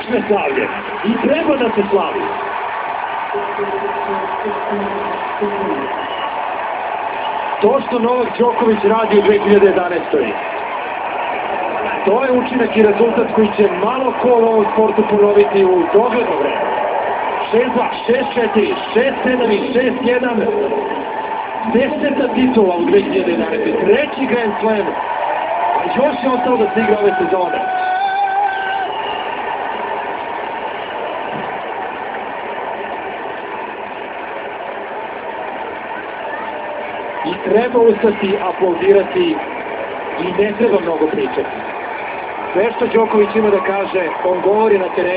odlične slavlje i treba da se slavi. To što Novak Đoković radi u 2011. To je učinak i rezultat koji će malo ko u ovom sportu ponoviti u dogledno vreme. 6-2, 6-4, 6-7 i 6-1. 10. titula u 2011. Treći Grand Slam. A još je ostalo da se igra ove sezone. I treba ustati, aplaudirati i ne treba mnogo pričati. Sve što Đoković ima da kaže, on govori na terenu.